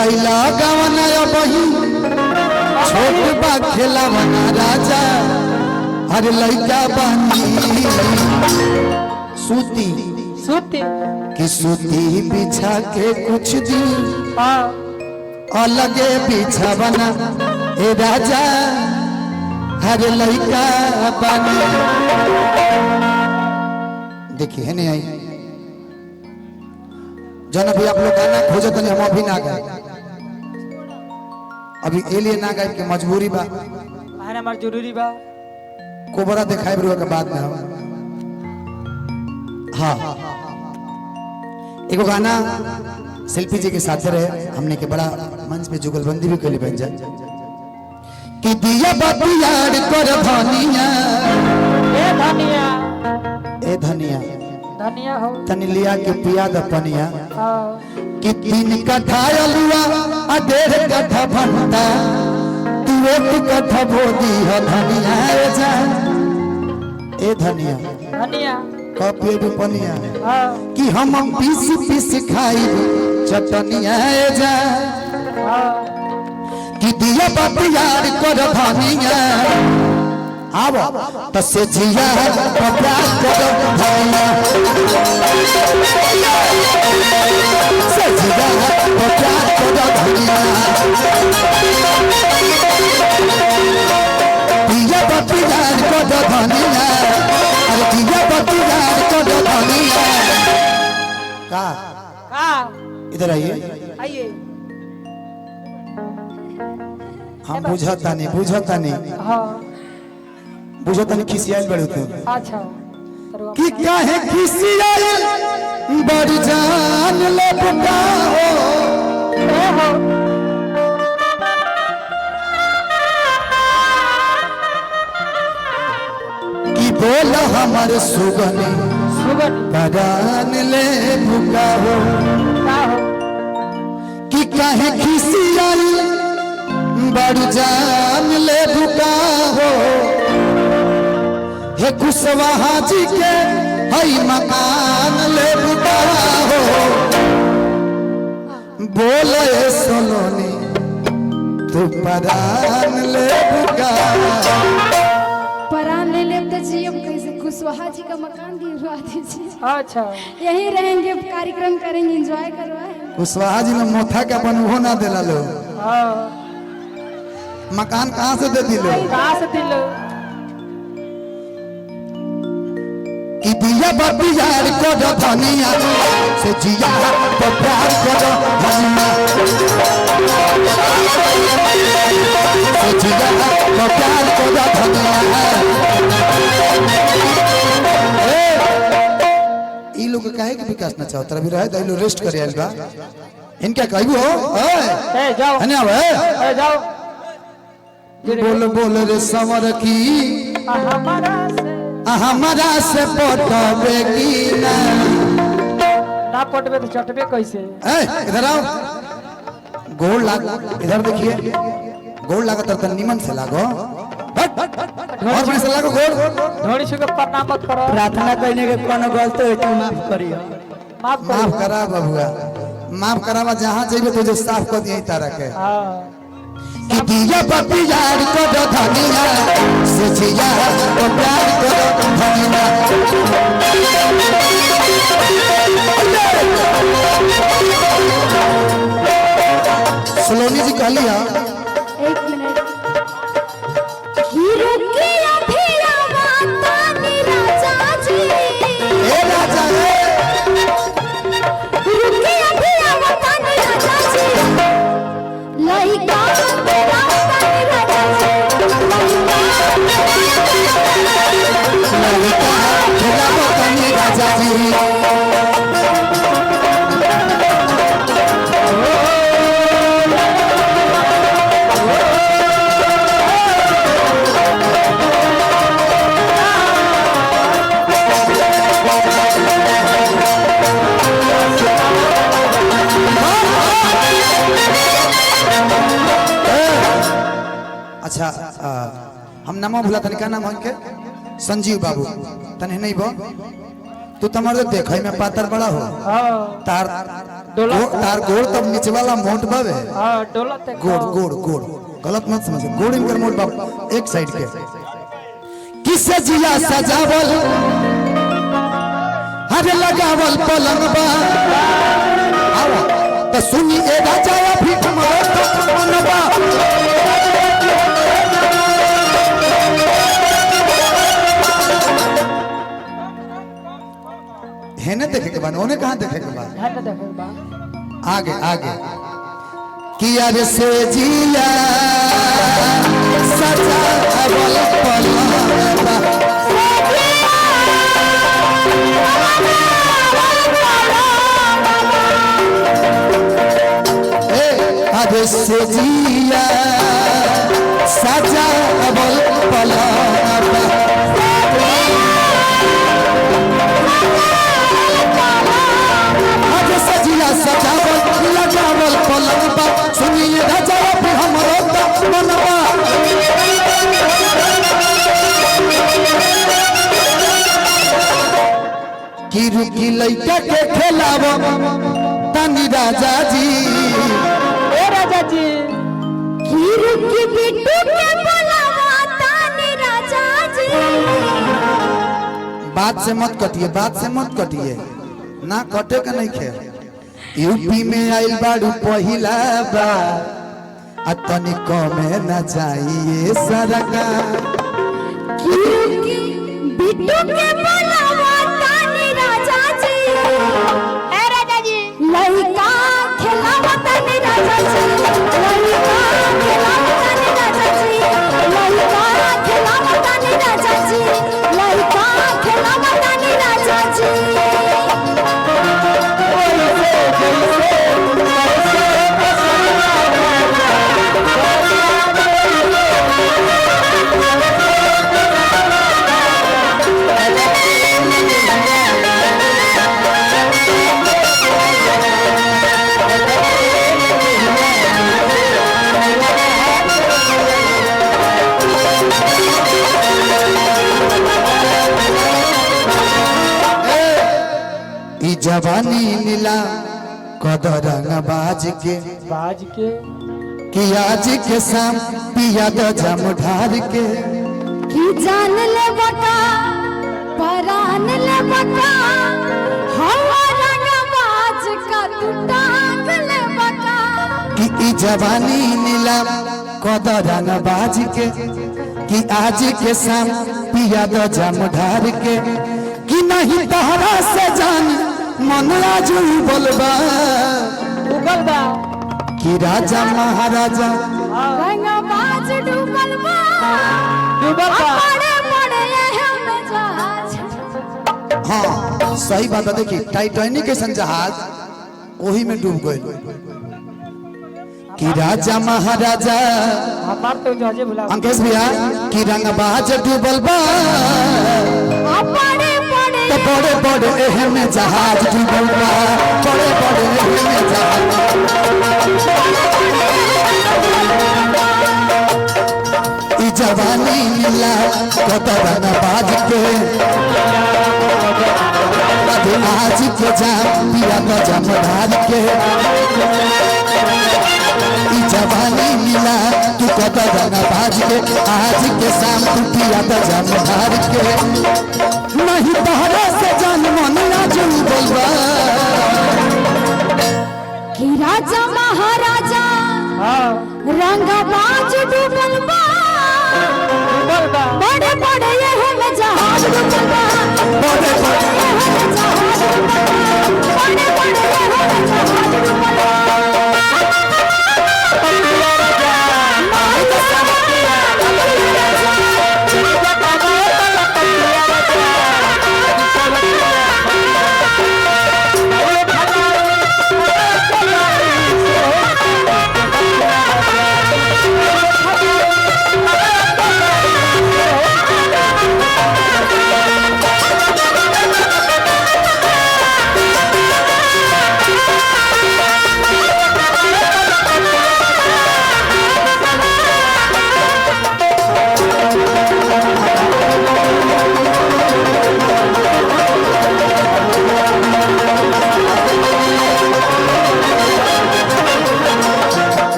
लैला गवना बही छोट बा खेलवना राजा अरे लैका बानी सूती सूती कि सूती बिछा के कुछ दिन अलगे बिछावना ए राजा हर लैका बानी। देखिए है नहीं आई जन अभी आप लोग गाना खोजत नहीं हम अभी ना गाए अभी ए लिए ना गाए के मजबूरी बा हमार जरूरी बा कोबरा दिखाए बरुआ के बाद में हम हाँ एगो गाना शिल्पी जी के साथ रहे हमने के बड़ा मंच पे जुगलबंदी भी कैली बन जाए कि दिया बतियार कर धनिया ए धनिया ए धनिया धनिया हो तनी लिया के पिया द पनिया हाँ कि 3 कट्ठा अलुआ आ 1.5 कट्ठा भंटा तू 1 कट्ठा बोदी है धनिया जा ए धनिया धनिया कपिए भी पनिया हाँ कि हम पीस पीस खाई चटनिया जा हाँ कि दिया बतियार कर धनिया आवो तसे जिया प्यार करो धनिया से जिया प्यार करो धनिया दिया बतियार करो धनिया अरे दिया बतियार करो धनिया का इधर आइए आइए हम बुझता नहीं हाँ बुझता नहीं खिसियाल बड़े तू अच्छा कि काहे खिसियाल बड़ जान ले बुका हो कि बोल हमारे सुगनी बगान ले बुका हो कि काहे खिसियाल बड़ जान ले बुका हो हे कुशवाहा जी के हई मकान ले बुका हो बोले सोलोनी तू परान ले बुका परान ले लेब तो जियम कैसे कुशवाहा जी का मकान दिलवा दीजिए अच्छा यहीं रहेंगे कार्यक्रम करेंगे एंजॉय करवाएंगे कुशवाहा जी ने मोथा के अपन उहो ना दिला लो हाँ मकान कहाँ से दे दिलो कहाँ से दिल कि दिया बतियार करो धनिया से जिया तो प्यार करो धनिया से जिया तो प्यार करो धनिया ई लोग काहे के विकास ना चाहत रवि रहे दैलो रेस्ट करे आइल बा इनका कहबो हो ए जाओ हने आवे ए जाओ बोल बोल रे समर की हमारा से पटबे की ना पटबे तो चटबे कैसे इधर आओ गोड़ लाग इधर देखिए गोड़ लागत तो निमन से लागो और में से लागो गोड़ ढोड़ी से प्रणाम मत करो प्रार्थना करने के कोनो गलती हो तो माफ करियो माफ माफ करा बबुआ माफ करावा जहां जेबे तुझे साफ कर दिए तारा के हाँ कि दिया बतियार को दो धनिया से जिया तो प्यार करो धनिया सलोनी जी कहलिया 1 मिनट हीरो के अभिया माता नी राजा जी ए राजा रे हीरो के अभिया माता नी राजा जी लइका तेरा माता नी राजा जी ललिता खेला बतानी राजा जी अच्छा हम नाम भूला तनिका नाम के संजीव बाबू तने नहीं बो तू तुम्हारे देखै में पातर बड़ा हो हाँ तार डोला तार गोड़ तब नीचे वाला मोट बावे हाँ डोला ते गोड़ गोड़ गोड़ गलत मत समझ गोड़ इनकर मोट बाप एक साइड के किसे जिया सजावल हरे लगावल पलंग बा आवा तो सुनी ए राजा भी हमरो तो मनबा है ना देखे के बाद ओने कहां देखे के बाद है ना देखे बा आगे आगे किया रे से जिया सजावल पलंग बा अरे से जिया सजावल पलंग बा अरे सजिया सजावल लगावल पलंग बा सुनिए राजा भी हमरो तो मनबा की रुकी लइका के खेलाव तनी राजा जी ए राजा जी हीरू की बिट्टू के बोलावा तानी राजा जी बात से मत कटिए बात से मत कटिए ना कटे का नहीं खे यूपी में आइल बाड़ू पहिला बार आ तनी कमे न चाहिए सरका हीरू की बिट्टू के बोलावा तानी राजा जी ए राजा जी लइका खेलावा तानी राजा जी लइका खेलावा तानी राजा जी लइका खेलावा तानी राजा जी लइका खेलावा तानी राजा जी ई जवानी नीला कदरंग बाज के बाज के कि आज के शाम पिया दो जम ढार के की जान ले बका परान ले बका हवा रंगबाज का तू टांग ले बका कि ई जवानी नीला कदरंग बाज के कि आज के शाम पिया दो जम ढार के कि नहीं तहरा से जान मन आज बोलबा उगल बा कि राजा महाराजा रंगबाज डूबल बा डूबल बा पड़े पड़े हम जहाज हाँ सही बात है देखी टाइटैनिक के जहाज वही में डूब गए कि राजा महाराजा हमार तो जहाजे भुला अंकेश भैया कि रंगबाज डूबल बा पड़े पड़े तो बड़े बड़े एहे में जहाज डूबल बा बड़े बड़े एहे में जहाज ई जवानी मिला कतरन बाज के आज के जाम पिया न जम ढार के ई जवानी मिला तू कतरन बाज के आज के शाम तू पिया न जम ढार के नहीं तहरा से जान मन राजू बोलबा कि राजा महाराजा हां रंगबाज डूबल बा उगल बा बड़े बड़े ये हम जहाज डूबल बा बड़े बड़े ये हम जहाज डूबल बा बड़े बड़े ये हम